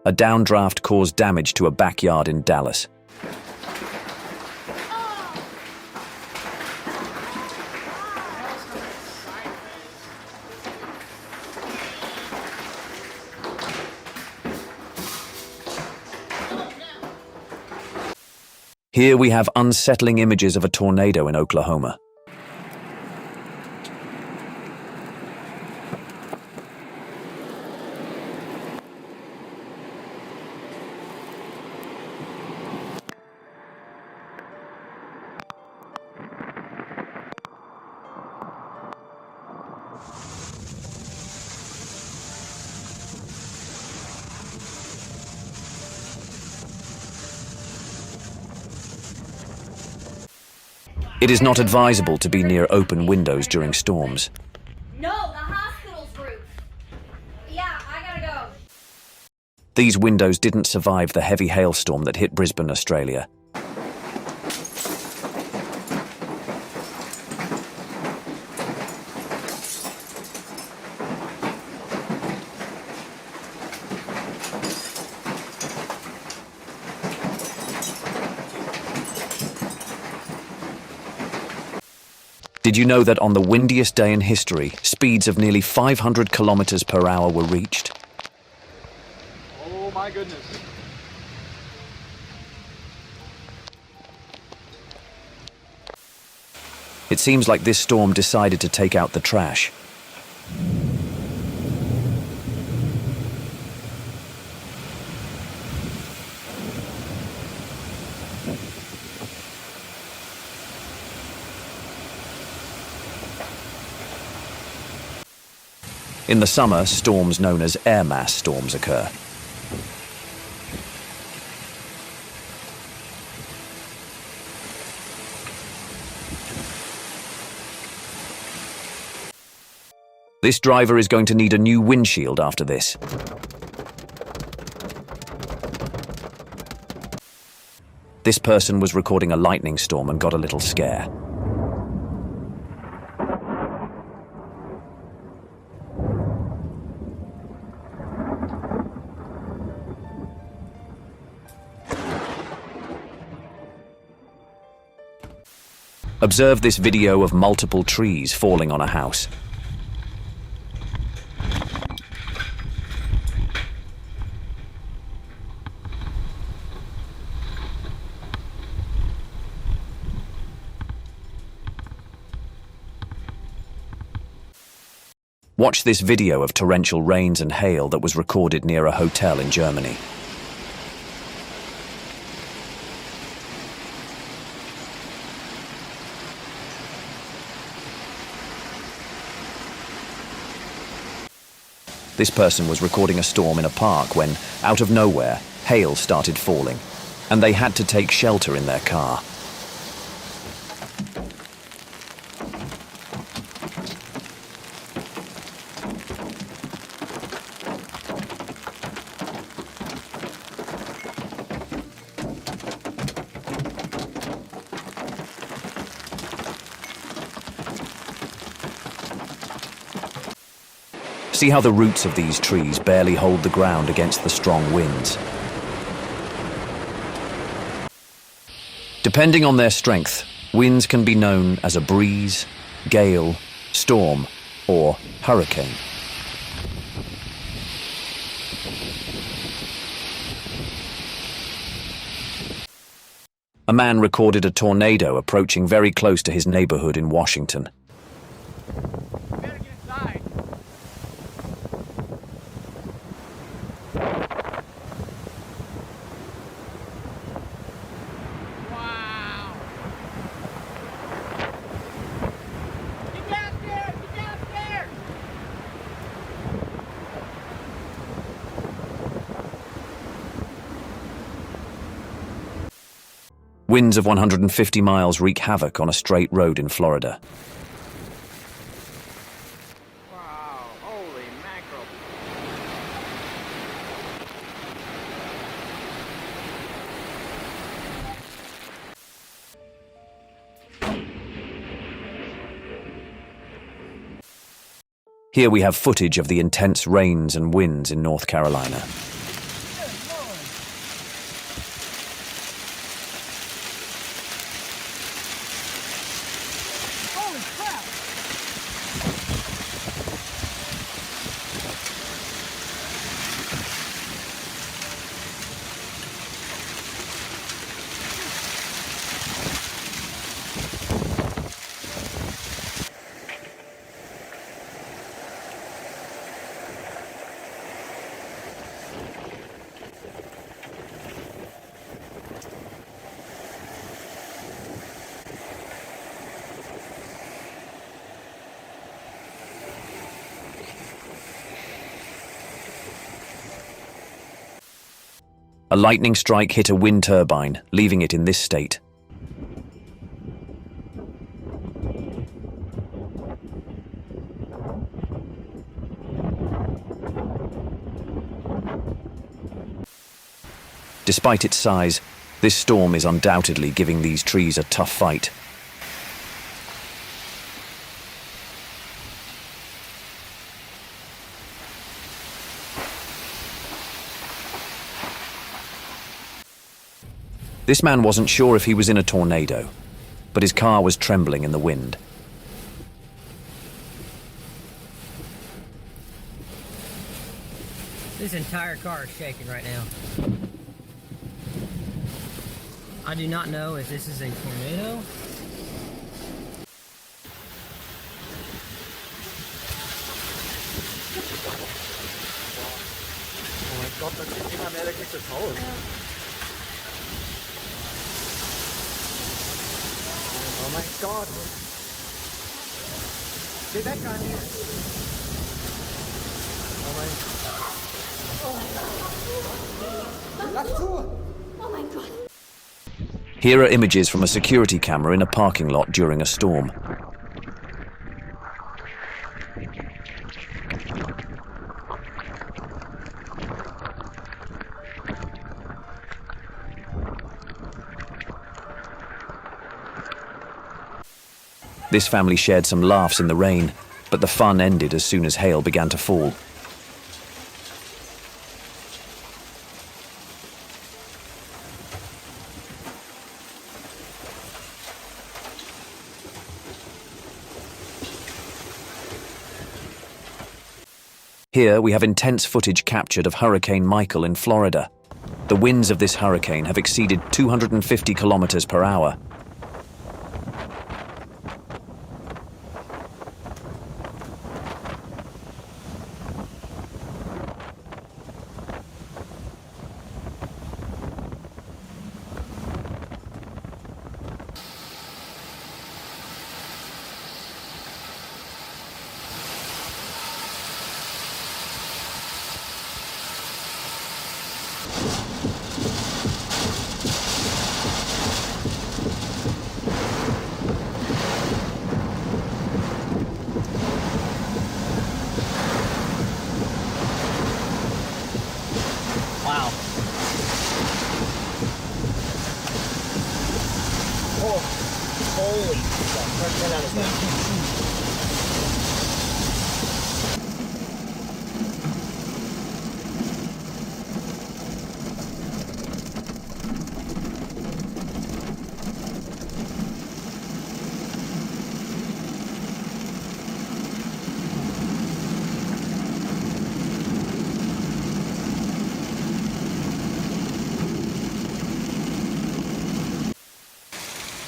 A downdraft caused damage to a backyard in Dallas. Here we have unsettling images of a tornado in Oklahoma. It is not advisable to be near open windows during storms. No, the hospital's roof. Yeah, I gotta go. These windows didn't survive the heavy hailstorm that hit Brisbane, Australia. Did you know that on the windiest day in history, speeds of nearly 500 kilometers per hour were reached? Oh my goodness. It seems like this storm decided to take out the trash. In the summer, storms known as air mass storms occur. This driver is going to need a new windshield after this. This person was recording a lightning storm and got a little scare. Observe this video of multiple trees falling on a house. Watch this video of torrential rains and hail that was recorded near a hotel in Germany. This person was recording a storm in a park when, out of nowhere, hail started falling, and they had to take shelter in their car. See how the roots of these trees barely hold the ground against the strong winds. Depending on their strength, winds can be known as a breeze, gale, storm, or hurricane. A man recorded a tornado approaching very close to his neighborhood in Washington. Winds of 150 miles wreak havoc on a straight road in Florida. Wow, holy mackerel. Here we have footage of the intense rains and winds in North Carolina. A lightning strike hit a wind turbine, leaving it in this state. Despite its size, this storm is undoubtedly giving these trees a tough fight. This man wasn't sure if he was in a tornado, but his car was trembling in the wind. This entire car is shaking right now. I do not know if this is a tornado. Oh mein Gott, das ist immer mehr, der kriegt das Haus. Oh mein Gott. Geh weg, Anni. Oh mein Gott. Lass zu! Oh my god. Here are images from a security camera in a parking lot during a storm. This family shared some laughs in the rain, but the fun ended as soon as hail began to fall. Here we have intense footage captured of Hurricane Michael in Florida. The winds of this hurricane have exceeded 250 kilometers per hour. Wow. Oh, holy fuck. Get out of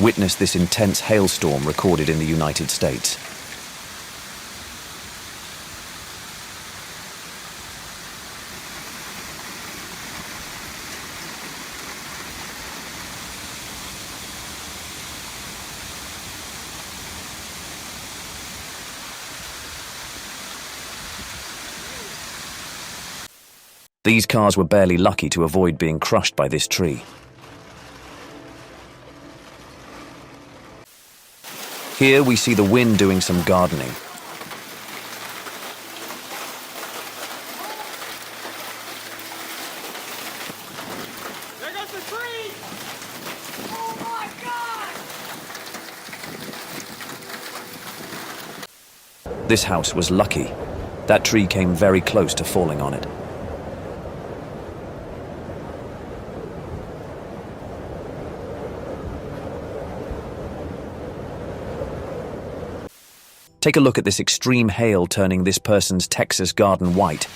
Witness this intense hailstorm recorded in the United States. These cars were barely lucky to avoid being crushed by this tree. Here we see the wind doing some gardening. There goes the tree! Oh my god! This house was lucky. That tree came very close to falling on it. Take a look at this extreme hail turning this person's Texas garden white.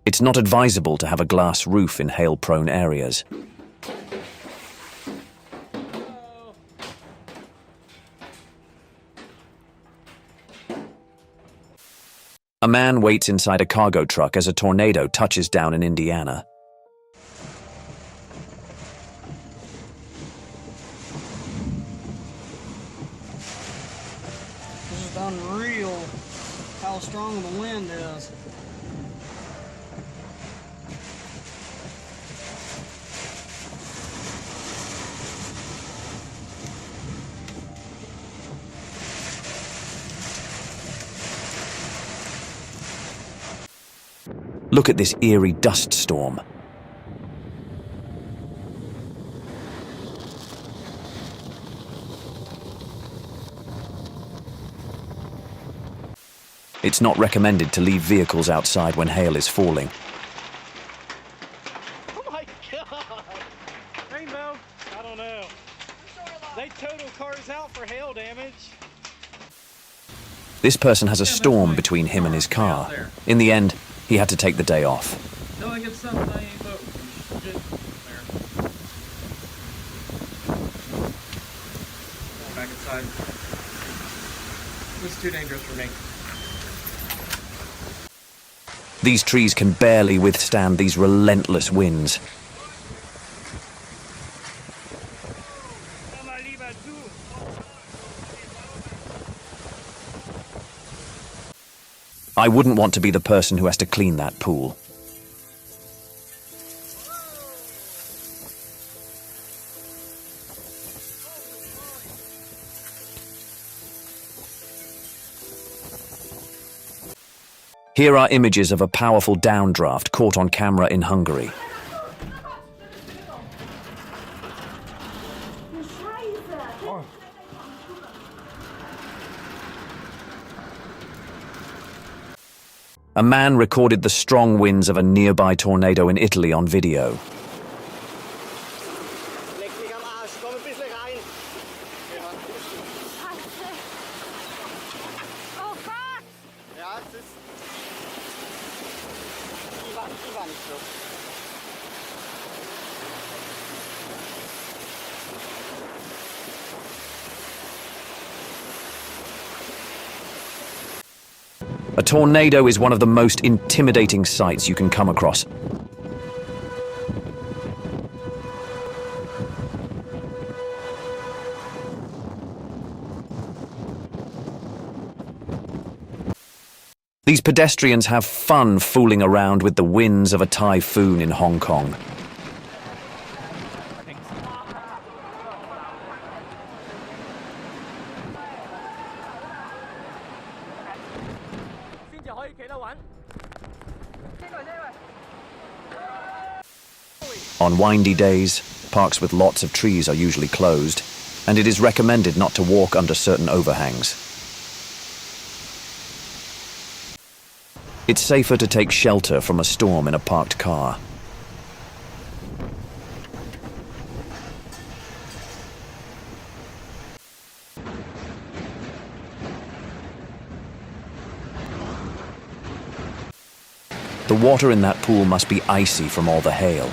It's not advisable to have a glass roof in hail-prone areas. A man waits inside a cargo truck as a tornado touches down in Indiana. This is unreal how strong the wind is. Look at this eerie dust storm. It's not recommended to leave vehicles outside when hail is falling. Oh my god! Rainbow? I don't know. They total cars out for hail damage. This person has a storm between him and his car. In the end, he had to take the day off. No, I get something I ain't vote. Shit. There. Back inside. It's too dangerous for me. These trees can barely withstand these relentless winds. I wouldn't want to be the person who has to clean that pool. Here are images of a powerful downdraft caught on camera in Hungary. A man recorded the strong winds of a nearby tornado in Italy on video. Leg mich am Arsch, komm ein bisschen rein. Oh, fuck! Ja, es ist... Die war nicht so. A tornado is one of the most intimidating sights you can come across. These pedestrians have fun fooling around with the winds of a typhoon in Hong Kong. On windy days, parks with lots of trees are usually closed, and it is recommended not to walk under certain overhangs. It's safer to take shelter from a storm in a parked car. The water in that pool must be icy from all the hail.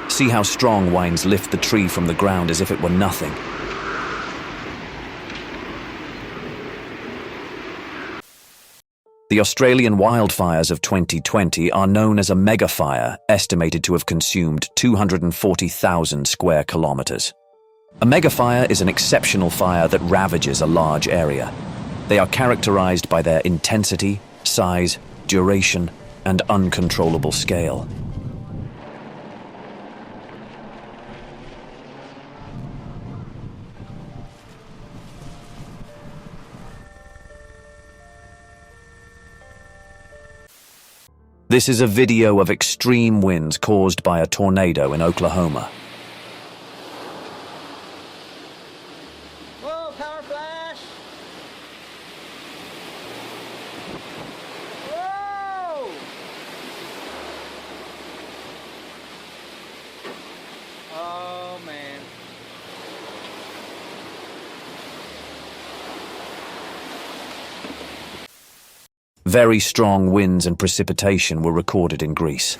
See how strong winds lift the tree from the ground as if it were nothing. The Australian wildfires of 2020 are known as a megafire, estimated to have consumed 240,000 square kilometers. A megafire is an exceptional fire that ravages a large area. They are characterized by their intensity, size, duration, and uncontrollable scale. This is a video of extreme winds caused by a tornado in Oklahoma. Whoa, power flash! Whoa! Oh, man. Very strong winds and precipitation were recorded in Greece.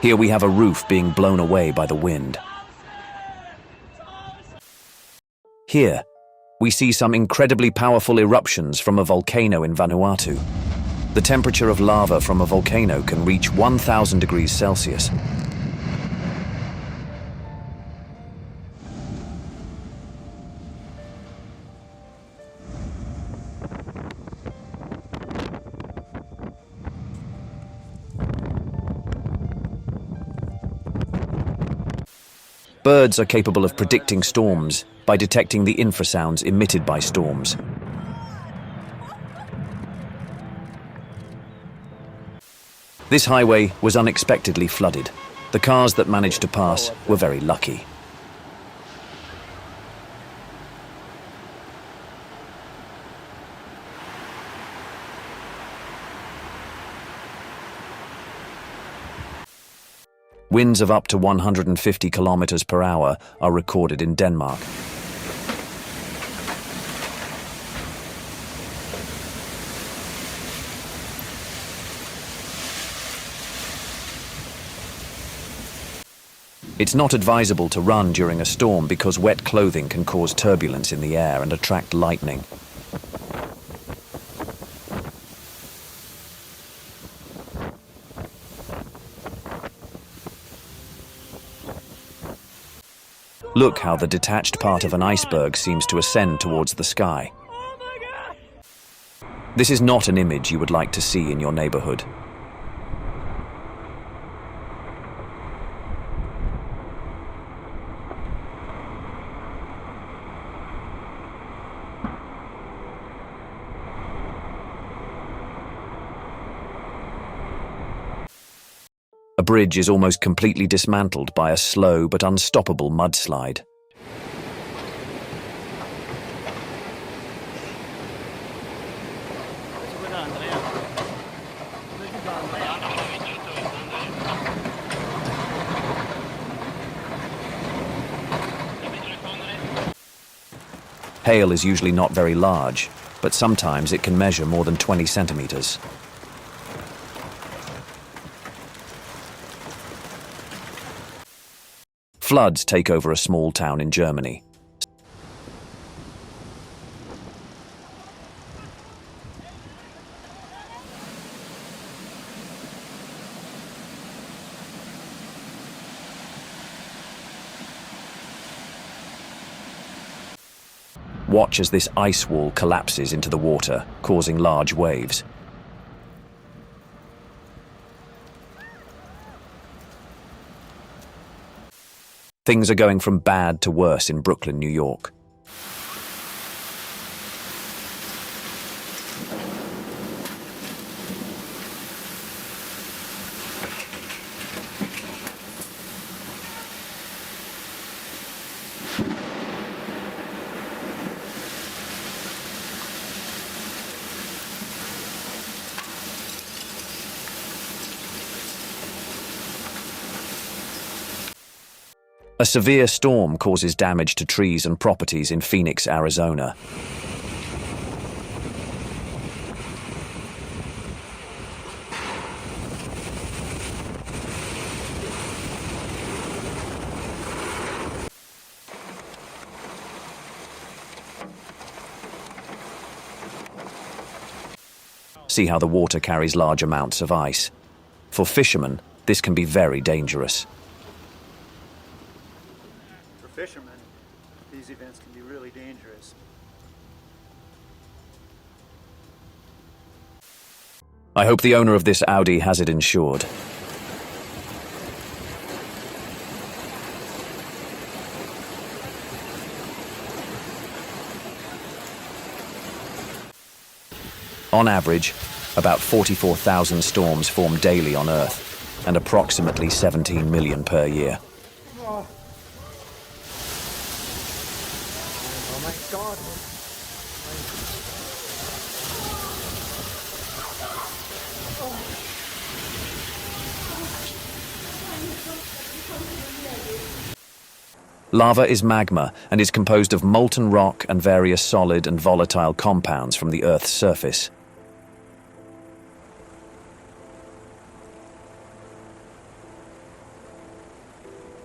Here we have a roof being blown away by the wind. Here, we see some incredibly powerful eruptions from a volcano in Vanuatu. The temperature of lava from a volcano can reach 1,000 degrees Celsius. Birds are capable of predicting storms by detecting the infrasounds emitted by storms. This highway was unexpectedly flooded. The cars that managed to pass were very lucky. Winds of up to 150 kilometers per hour are recorded in Denmark. It's not advisable to run during a storm because wet clothing can cause turbulence in the air and attract lightning. Look how the detached part of an iceberg seems to ascend towards the sky. This is not an image you would like to see in your neighborhood. A bridge is almost completely dismantled by a slow but unstoppable mudslide. Hail is usually not very large, but sometimes it can measure more than 20 centimeters. Floods take over a small town in Germany. Watch as this ice wall collapses into the water, causing large waves. Things are going from bad to worse in Brooklyn, New York. A severe storm causes damage to trees and properties in Phoenix, Arizona. See how the water carries large amounts of ice. For fishermen, this can be very dangerous. Fishermen, these events can be really dangerous. I hope the owner of this Audi has it insured. On average, about 44,000 storms form daily on Earth, and approximately 17 million per year. Oh my God. Lava is magma and is composed of molten rock and various solid and volatile compounds from the Earth's surface.